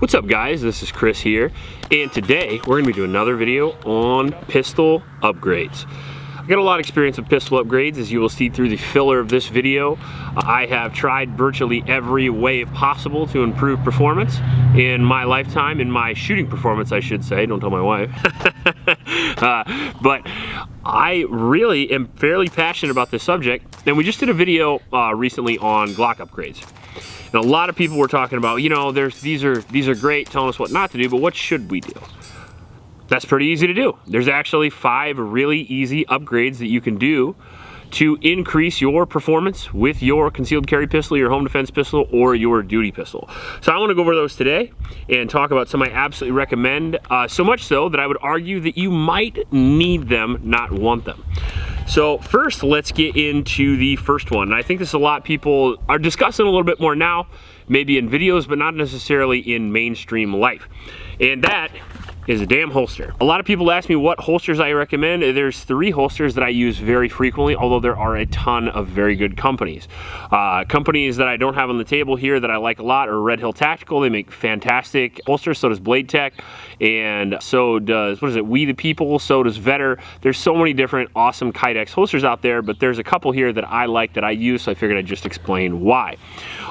What's up guys, this is Chris here, and today we're going to be doing another video on pistol upgrades. I got a lot of experience with pistol upgrades, as you will see through the filler of this video. I have tried virtually every way possible to improve performance in my lifetime, in my shooting performance I should say, don't tell my wife. But I really am fairly passionate about this subject, and we just did a video recently on Glock upgrades. And a lot of people were talking about, you know, these are great, telling us what not to do, but what should we do? That's pretty easy to do. There's actually 5 really easy upgrades that you can do to increase your performance with your concealed carry pistol, your home defense pistol, or your duty pistol. So I want to go over those today and talk about some I absolutely recommend, so much so that I would argue that you might need them, not want them. So first, let's get into the first one. And I think this a lot of people are discussing a little bit more now, maybe in videos, but not necessarily in mainstream life. And that is a damn holster. A lot of people ask me what holsters I recommend. There's 3 holsters that I use very frequently, although there are a ton of very good companies. Companies that I don't have on the table here that I like a lot are Red Hill Tactical. They make fantastic holsters, so does Blade Tech, and so does, what is it, We the People, so does Vetter. There's so many different awesome Kydex holsters out there, but there's a couple here that I like that I use, so I figured I'd just explain why.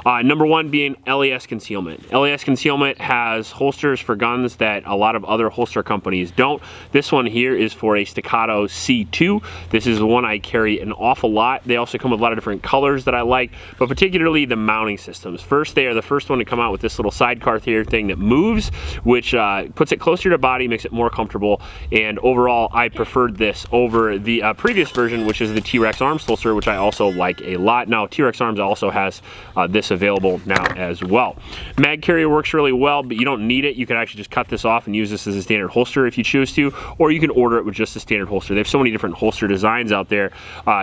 Number 1 being LAS Concealment. LAS Concealment has holsters for guns that a lot of other holster companies don't. This one here is for a Staccato C2. This is the one I carry an awful lot. They also come with a lot of different colors that I like, but particularly the mounting systems. First, they are the first one to come out with this little sidecar here thing that moves, which puts it closer to body, makes it more comfortable, and overall I preferred this over the previous version, which is the T-Rex Arms holster, which I also like a lot. Now T-Rex Arms also has this available now as well. Mag carrier works really well, but you don't need it. You can actually just cut this off and use this as a standard holster if you choose to, or you can order it with just a standard holster. They have so many different holster designs out there.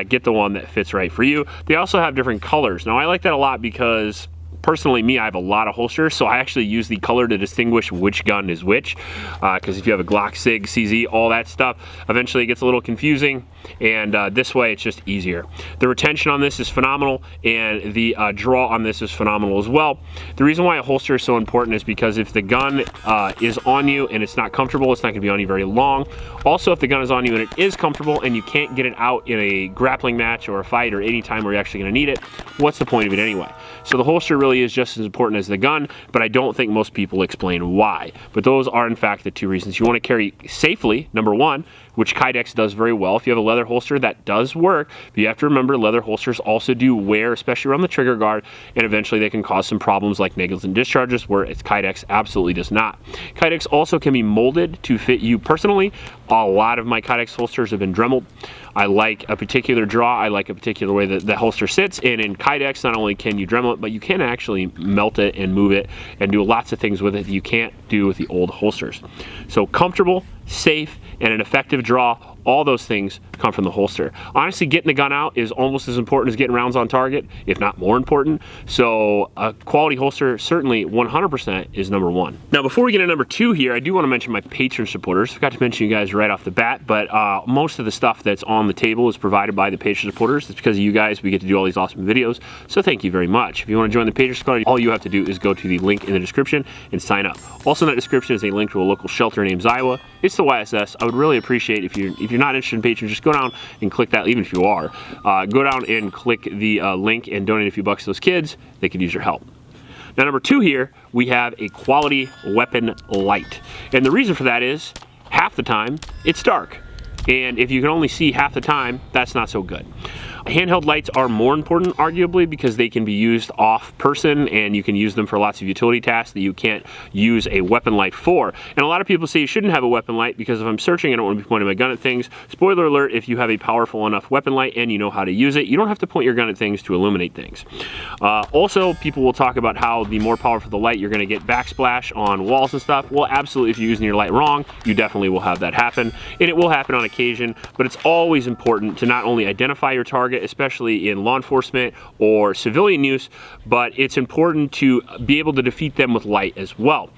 Get the one that fits right for you. They also have different colors. Now I like that a lot because personally, I have a lot of holsters, so I actually use the color to distinguish which gun is which, because if you have a Glock, SIG, CZ, all that stuff, eventually it gets a little confusing, and this way it's just easier. The retention on this is phenomenal, and the draw on this is phenomenal as well. The reason why a holster is so important is because if the gun is on you and it's not comfortable, it's not going to be on you very long. Also, if the gun is on you and it is comfortable and you can't get it out in a grappling match or a fight or any time where you're actually going to need it, what's the point of it anyway? So the holster really is just as important as the gun, but I don't think most people explain why. But those are in fact the 2 reasons. You want to carry safely, number 1, which Kydex does very well. If you have a leather holster, that does work, but you have to remember leather holsters also do wear, especially around the trigger guard, and eventually they can cause some problems like negligent discharges, where its Kydex absolutely does not. Kydex also can be molded to fit you personally. A lot of my Kydex holsters have been Dremeled. I like a particular draw, I like a particular way that the holster sits, and in Kydex not only can you Dremel it, but you can actually melt it and move it and do lots of things with it that you can't do with the old holsters. So comfortable, safe, and an effective draw, all those things come from the holster. Honestly, getting the gun out is almost as important as getting rounds on target, if not more important. So a quality holster, certainly 100% is number 1. Now before we get to number 2 here, I do want to mention my Patreon supporters. Forgot to mention you guys right off the bat, but most of the stuff that's on the table is provided by the Patreon supporters. It's because of you guys we get to do all these awesome videos, so thank you very much. If you want to join the Patreon squad, all you have to do is go to the link in the description and sign up. Also in that description is a link to a local shelter named Iowa. It's the YSS. I would really appreciate if you're not interested in Patreon, just go down and click that. Even if you are, go down and click the link and donate a few bucks to those kids. They could use your help. Now number 2 here, we have a quality weapon light, and the reason for that is half the time it's dark, and if you can only see half the time, that's not so good. Handheld lights are more important, arguably, because they can be used off person and you can use them for lots of utility tasks that you can't use a weapon light for. And a lot of people say you shouldn't have a weapon light because if I'm searching, I don't want to be pointing my gun at things. Spoiler alert, if you have a powerful enough weapon light and you know how to use it, you don't have to point your gun at things to illuminate things. Also, people will talk about how the more powerful the light, you're going to get backsplash on walls and stuff. Well, absolutely, if you're using your light wrong, you definitely will have that happen. And it will happen on occasion, but it's always important to not only identify your target, especially in law enforcement or civilian use, but it's important to be able to defeat them with light as well.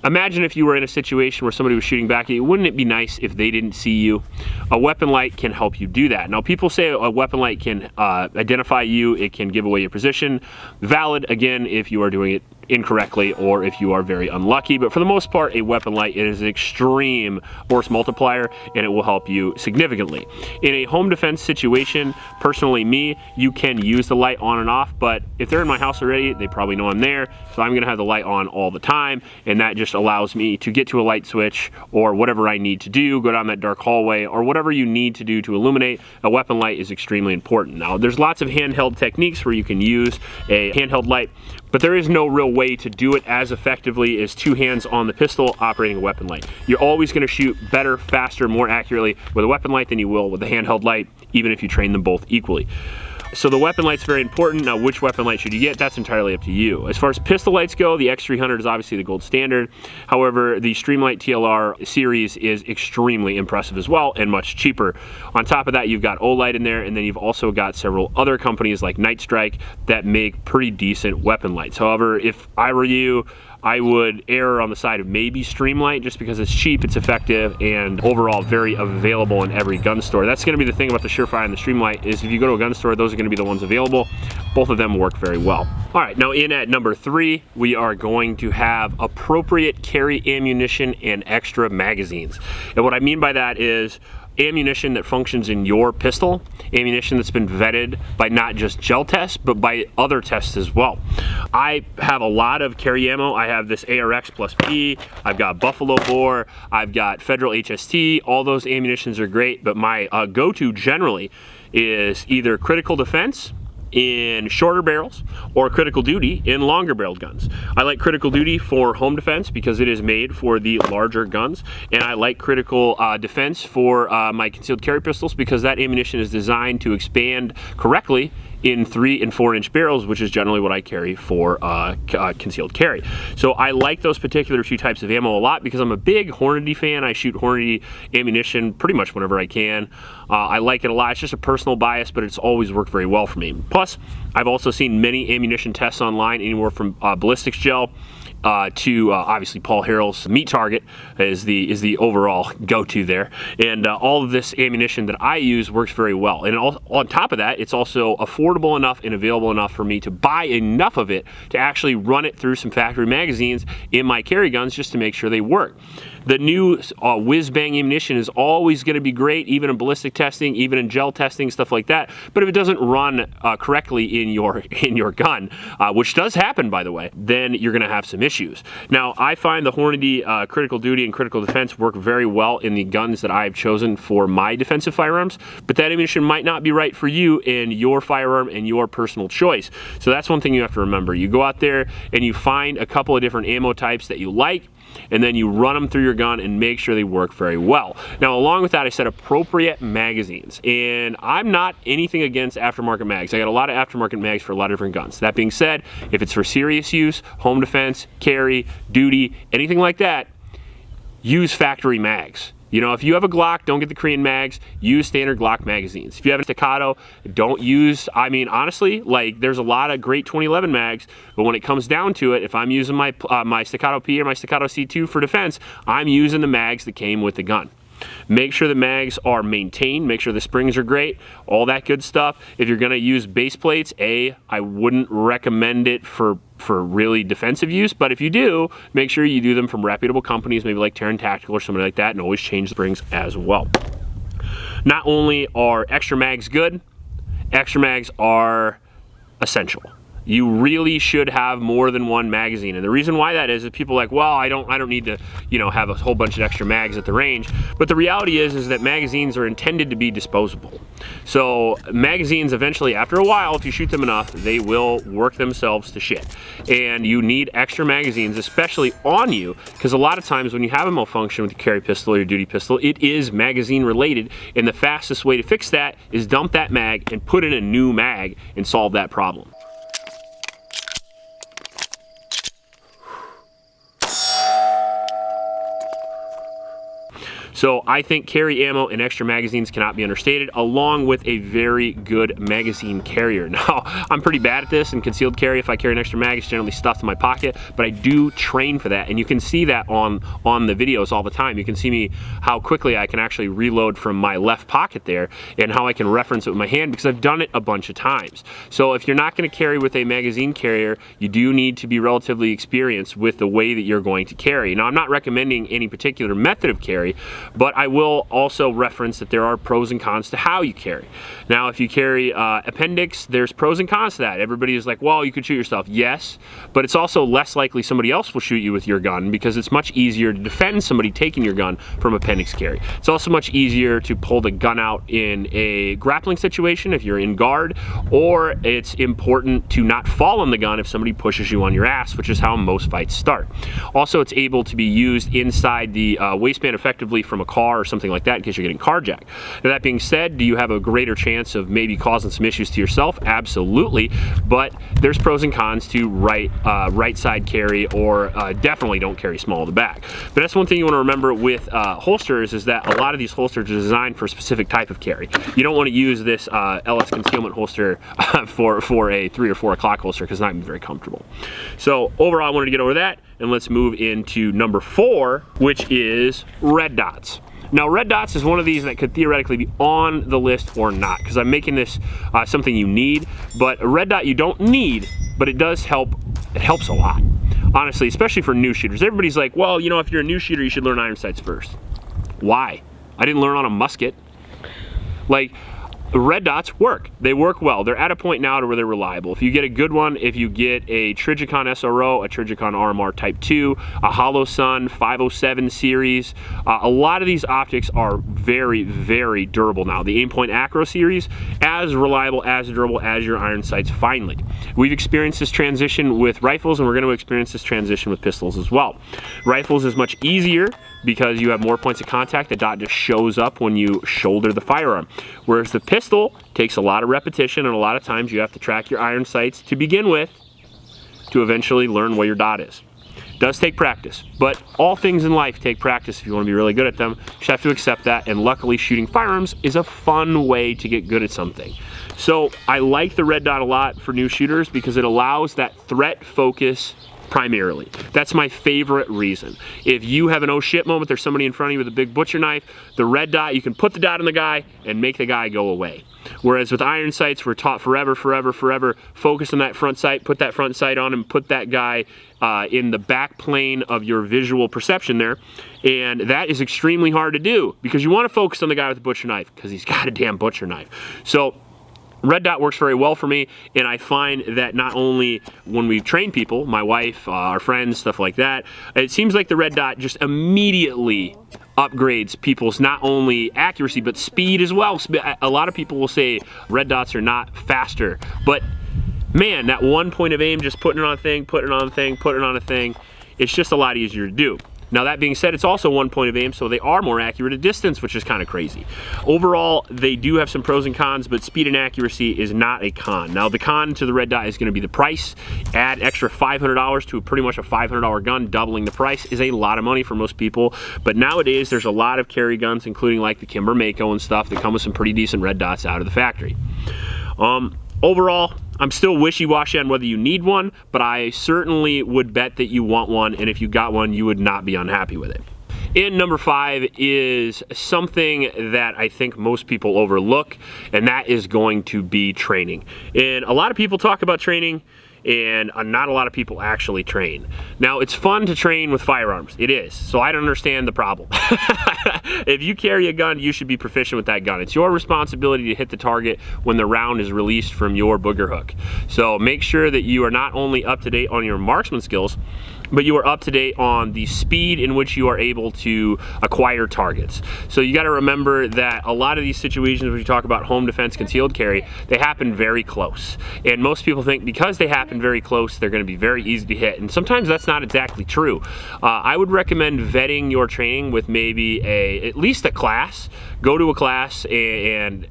Imagine if you were in a situation where somebody was shooting back at you. Wouldn't it be nice if they didn't see you? A weapon light can help you do that. Now, people say a weapon light can identify you. It can give away your position. Valid, again, if you are doing it incorrectly or if you are very unlucky. But for the most part, a weapon light is an extreme force multiplier, and it will help you significantly. In a home defense situation, personally you can use the light on and off, but if they're in my house already, they probably know I'm there, so I'm gonna have the light on all the time, and that just allows me to get to a light switch or whatever I need to do, go down that dark hallway, or whatever you need to do to illuminate. A weapon light is extremely important. Now, there's lots of handheld techniques where you can use a handheld light, but there is no real way to do it as effectively as two hands on the pistol operating a weapon light. You're always gonna shoot better, faster, more accurately with a weapon light than you will with a handheld light, even if you train them both equally. So the weapon light's very important. Now, which weapon light should you get? That's entirely up to you. As far as pistol lights go, the X300 is obviously the gold standard. However, the Streamlight TLR series is extremely impressive as well and much cheaper. On top of that, you've got Olight in there, and then you've also got several other companies like Night Strike that make pretty decent weapon lights. However, if I were you, I would err on the side of maybe Streamlight just because it's cheap, it's effective, and overall very available in every gun store. That's gonna be the thing about the Surefire and the Streamlight is if you go to a gun store, those are gonna be the ones available. Both of them work very well. All right, now in at number 3, we are going to have appropriate carry ammunition and extra magazines. And what I mean by that is ammunition that functions in your pistol, ammunition that's been vetted by not just gel tests, but by other tests as well. I have a lot of carry ammo. I have this ARX plus P, I've got Buffalo Bore, I've got Federal HST. All those ammunitions are great, but my go-to generally is either critical defense in shorter barrels or critical duty in longer barreled guns. I like critical duty for home defense because it is made for the larger guns, and I like critical defense for my concealed carry pistols because that ammunition is designed to expand correctly in 3 and 4 inch barrels, which is generally what I carry for concealed carry. So I like those particular 2 types of ammo a lot because I'm a big Hornady fan. I shoot Hornady ammunition pretty much whenever I can. I like it a lot. It's just a personal bias, but it's always worked very well for me. Plus, I've also seen many ammunition tests online, anywhere from ballistics gel to obviously Paul Harrell's Meat Target is the overall go-to there, and all of this ammunition that I use works very well. And on top of that, it's also affordable enough and available enough for me to buy enough of it to actually run it through some factory magazines in my carry guns just to make sure they work. The new whiz-bang ammunition is always going to be great, even in ballistic testing, even in gel testing, stuff like that. But if it doesn't run correctly in your gun, which does happen, by the way, then you're going to have some issues. Now, I find the Hornady critical duty and critical defense work very well in the guns that I've chosen for my defensive firearms, but that ammunition might not be right for you in your firearm and your personal choice. So that's one thing you have to remember. You go out there and you find a couple of different ammo types that you like, and then you run them through your gun and make sure they work very well. Now, along with that, I said appropriate magazines, and I'm not anything against aftermarket mags. I got a lot of aftermarket mags for a lot of different guns. That being said, if it's for serious use, home defense, carry, duty, anything like that, use factory mags. You know, if you have a Glock, don't get the Korean mags, use standard Glock magazines. If you have a Staccato, don't use, I mean, honestly, like, there's a lot of great 2011 mags, but when it comes down to it, if I'm using my Staccato P or my Staccato C2 for defense, I'm using the mags that came with the gun. Make sure the mags are maintained, make sure the springs are great, all that good stuff. If you're gonna use base plates, I wouldn't recommend it for really defensive use, but if you do, make sure you do them from reputable companies, maybe like Terran Tactical or somebody like that, and always change the springs as well. Not only are extra mags good, extra mags are essential. You really should have more than one magazine, and the reason why that is people are like, well, I don't need to, you know, have a whole bunch of extra mags at the range. But the reality is that magazines are intended to be disposable. So magazines eventually, after a while, if you shoot them enough, they will work themselves to shit. And you need extra magazines, especially on you, because a lot of times when you have a malfunction with your carry pistol or your duty pistol, it is magazine related, and the fastest way to fix that is dump that mag and put in a new mag and solve that problem. So I think carry ammo and extra magazines cannot be understated, along with a very good magazine carrier. Now, I'm pretty bad at this in concealed carry. If I carry an extra mag, it's generally stuffed in my pocket, but I do train for that, and you can see that on the videos all the time. You can see me how quickly I can actually reload from my left pocket there, and how I can reference it with my hand, because I've done it a bunch of times. So if you're not going to carry with a magazine carrier, you do need to be relatively experienced with the way that you're going to carry. Now, I'm not recommending any particular method of carry, but I will also reference that there are pros and cons to how you carry. Now, if you carry appendix, there's pros and cons to that. Everybody is like, well, you could shoot yourself. Yes, but it's also less likely somebody else will shoot you with your gun, because it's much easier to defend somebody taking your gun from appendix carry. It's also much easier to pull the gun out in a grappling situation if you're in guard, or it's important to not fall on the gun if somebody pushes you on your ass, which is how most fights start. Also, it's able to be used inside the waistband effectively from a car or something like that in case you're getting carjacked. Now, that being said, do you have a greater chance of maybe causing some issues to yourself? Absolutely, but there's pros and cons to right side carry, or definitely don't carry small in the back. But that's one thing you want to remember with holsters, is that a lot of these holsters are designed for a specific type of carry. You don't want to use this LS concealment holster for a 3 or 4 o'clock holster, because it's not even very comfortable. So overall, I wanted to get over that, and let's move into number 4, which is red dots. Now, red dots is one of these that could theoretically be on the list or not, because I'm making this something you need, but a red dot you don't need, but it does help. It helps a lot, honestly, especially for new shooters. Everybody's like, well, you know, if you're a new shooter, you should learn iron sights first. Why? I didn't learn on a musket. Like, red dots work. They work well. They're at a point now to where they're reliable. If you get a good one, if you get a Trijicon SRO, a Trijicon RMR Type 2, a Hollow Sun 507 series, a lot of these optics are very, very durable now. The Aimpoint Acro series, as reliable, as durable as your iron sights finally. We've experienced this transition with rifles, and we're going to experience this transition with pistols as well. Rifles is much easier because you have more points of contact. The dot just shows up when you shoulder the firearm. Whereas the pistol takes a lot of repetition, and a lot of times you have to track your iron sights to begin with to eventually learn where your dot is. It does take practice, but all things in life take practice if you want to be really good at them. You just have to accept that, and luckily shooting firearms is a fun way to get good at something. So I like the red dot a lot for new shooters because it allows that threat focus primarily. That's my favorite reason. If you have an oh shit moment, there's somebody in front of you with a big butcher knife, the red dot, you can put the dot on the guy and make the guy go away. Whereas with iron sights, we're taught forever, focus on that front sight, put that front sight on, and put that guy in the back plane of your visual perception there. And that is extremely hard to do because you want to focus on the guy with the butcher knife because he's got a damn butcher knife. So red dot works very well for me, and I find that not only when we train people, my wife, our friends, stuff like that, it seems like the red dot just immediately upgrades people's not only accuracy but speed as well. A lot of people will say red dots are not faster, but man, that one point of aim, just putting it on a thing, putting it on a thing, putting it on a thing, it's just a lot easier to do. Now that being said, it's also one point of aim, so they are more accurate at distance, which is kind of crazy. Overall, they do have some pros and cons, but speed and accuracy is not a con. Now the con to the red dot is going to be the price. Add extra $500 to pretty much a $500 gun, doubling the price is a lot of money for most people. But nowadays, there's a lot of carry guns, including like the Kimber Mako and stuff, that come with some pretty decent red dots out of the factory. Overall, I'm still wishy-washy on whether you need one, but I certainly would bet that you want one, and if you got one, you would not be unhappy with it. And number 5 is something that I think most people overlook, and that is going to be training. And a lot of people talk about training, and not a lot of people actually train. Now, it's fun to train with firearms. It is. So I don't understand the problem. If you carry a gun, you should be proficient with that gun. It's your responsibility to hit the target when the round is released from your booger hook. So make sure that you are not only up to date on your marksman skills, but you are up to date on the speed in which you are able to acquire targets. So you got to remember that a lot of these situations when you talk about home defense concealed carry, they happen very close. And most people think because they happen very close, they're going to be very easy to hit. And sometimes that's not exactly true. I would recommend vetting your training with maybe at least a class. Go to a class and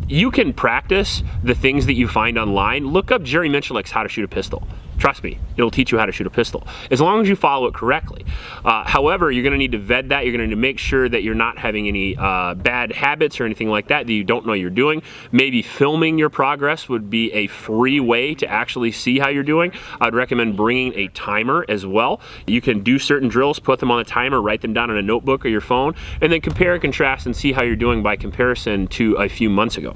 you can practice the things that you find online. Look up Jerry Michelik's How to Shoot a Pistol. Trust me, it'll teach you how to shoot a pistol, as long as you follow it correctly. However, you're gonna need to vet that. You're gonna need to make sure that you're not having any bad habits or anything like that you don't know you're doing. Maybe filming your progress would be a free way to actually see how you're doing. I'd recommend bringing a timer as well. You can do certain drills, put them on a timer, write them down on a notebook or your phone, and then compare and contrast and see how you're doing by comparison to a few months ago.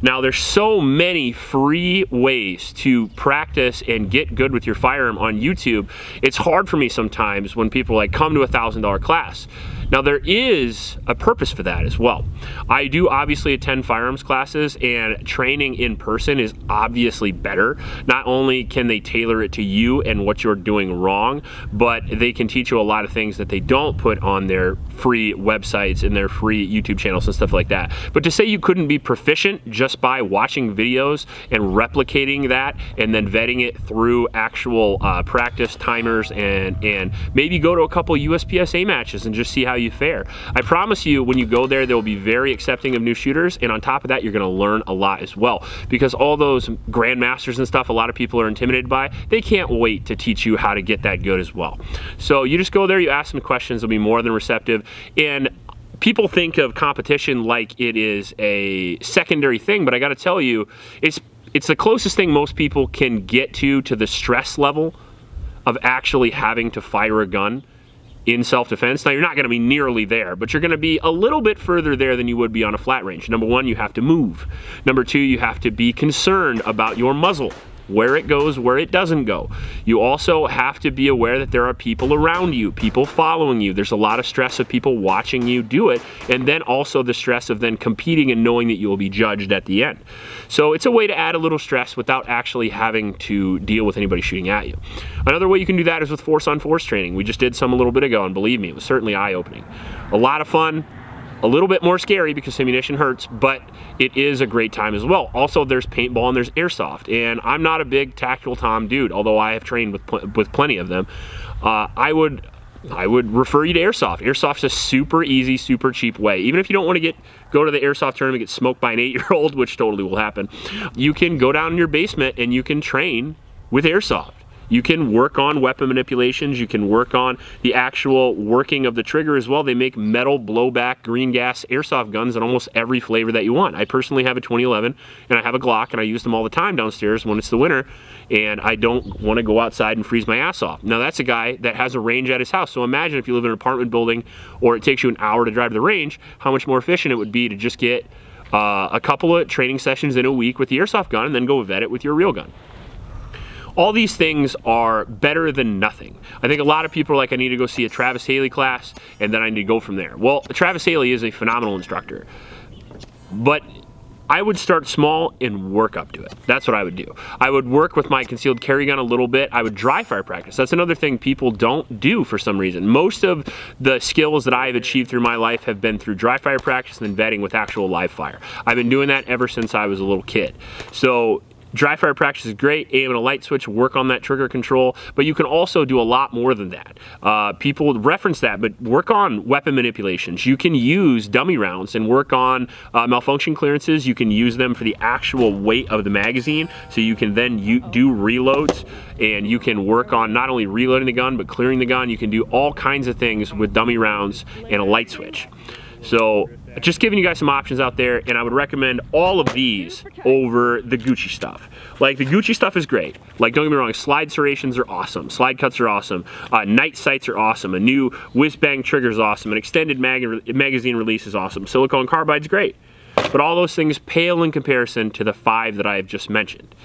Now, there's so many free ways to practice and get good with your firearm on YouTube. It's hard for me sometimes when people like come to a $1,000 class. Now, there is a purpose for that as well. I do obviously attend firearms classes, and training in person is obviously better. Not only can they tailor it to you and what you're doing wrong, but they can teach you a lot of things that they don't put on their free websites and their free YouTube channels and stuff like that. But to say you couldn't be proficient just by watching videos and replicating that and then vetting it through actual practice timers and maybe go to a couple USPSA matches and just see how you fare. I promise you, when you go there, they'll be very accepting of new shooters, and on top of that, you're gonna learn a lot as well, because all those grandmasters and stuff a lot of people are intimidated by, they can't wait to teach you how to get that good as well. So you just go there, you ask them questions, they'll be more than receptive. And people think of competition like it is a secondary thing, but I gotta tell you, it's the closest thing most people can get to the stress level of actually having to fire a gun in self-defense. Now, you're not gonna be nearly there, but you're gonna be a little bit further there than you would be on a flat range. Number one, you have to move. Number two, you have to be concerned about your muzzle, where it goes, where it doesn't go. You also have to be aware that there are people around you, people following you. There's a lot of stress of people watching you do it, and then also the stress of then competing and knowing that you will be judged at the end. So it's a way to add a little stress without actually having to deal with anybody shooting at you. Another way you can do that is with force-on-force training. We just did some a little bit ago, and believe me, it was certainly eye-opening. A lot of fun. A little bit more scary because ammunition hurts, but it is a great time as well. Also, there's paintball and there's airsoft, and I'm not a big tactical tom dude, although I have trained with plenty of them. I would refer you to airsoft. Airsoft's a super easy, super cheap way. Even if you don't want to go to the airsoft tournament and get smoked by an 8-year-old, which totally will happen, you can go down in your basement and you can train with airsoft. You can work on weapon manipulations. You can work on the actual working of the trigger as well. They make metal blowback green gas airsoft guns in almost every flavor that you want. I personally have a 2011 and I have a Glock, and I use them all the time downstairs when it's the winter and I don't want to go outside and freeze my ass off. Now, that's a guy that has a range at his house. So imagine if you live in an apartment building or it takes you an hour to drive to the range, how much more efficient it would be to just get a couple of training sessions in a week with the airsoft gun and then go vet it with your real gun. All these things are better than nothing. I think a lot of people are like, I need to go see a Travis Haley class and then I need to go from there. Well, Travis Haley is a phenomenal instructor, but I would start small and work up to it. That's what I would do. I would work with my concealed carry gun a little bit. I would dry fire practice. That's another thing people don't do for some reason. Most of the skills that I've achieved through my life have been through dry fire practice and then vetting with actual live fire. I've been doing that ever since I was a little kid. So dry fire practice is great. Aim and a light switch, work on that trigger control, but you can also do a lot more than that. People reference that, but work on weapon manipulations. You can use dummy rounds and work on malfunction clearances. You can use them for the actual weight of the magazine, so you can then do reloads, and you can work on not only reloading the gun, but clearing the gun. You can do all kinds of things with dummy rounds and a light switch. So just giving you guys some options out there, and I would recommend all of these over the Gucci stuff. Like, the Gucci stuff is great. Like, don't get me wrong, slide serrations are awesome, slide cuts are awesome, night sights are awesome, a new whiz-bang trigger is awesome, an extended magazine release is awesome, silicone carbide's great. But all those things pale in comparison to the 5 that I have just mentioned.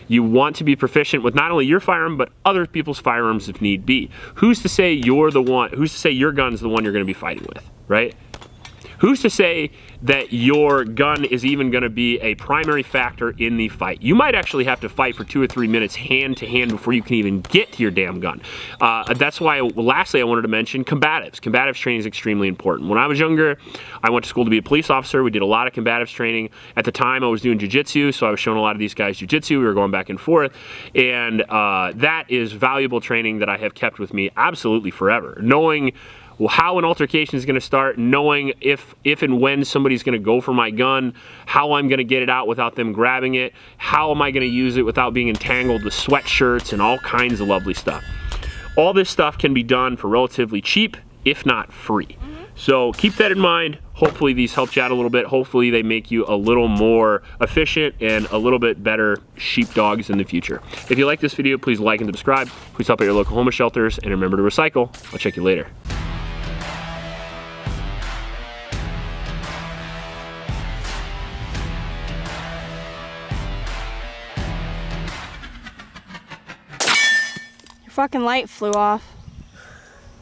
You want to be proficient with not only your firearm, but other people's firearms if need be. Who's to say you're the one, who's to say your gun's the one you're gonna be fighting with, right? Who's to say that your gun is even going to be a primary factor in the fight? You might actually have to fight for 2 or 3 minutes hand to hand before you can even get to your damn gun. That's why, lastly, I wanted to mention combatives. Combatives training is extremely important. When I was younger, I went to school to be a police officer. We did a lot of combatives training. At the time, I was doing jiu-jitsu, so I was showing a lot of these guys jiu-jitsu. We were going back and forth, and that is valuable training that I have kept with me absolutely forever. Knowing how an altercation is gonna start, knowing if and when somebody's gonna go for my gun, how I'm gonna get it out without them grabbing it, how am I gonna use it without being entangled with sweatshirts and all kinds of lovely stuff. All this stuff can be done for relatively cheap, if not free. So keep that in mind. Hopefully these helped you out a little bit. Hopefully they make you a little more efficient and a little bit better sheepdogs in the future. If you like this video, please like and subscribe. Please help out your local homeless shelters, and remember to recycle. I'll check you later. Your fucking light flew off.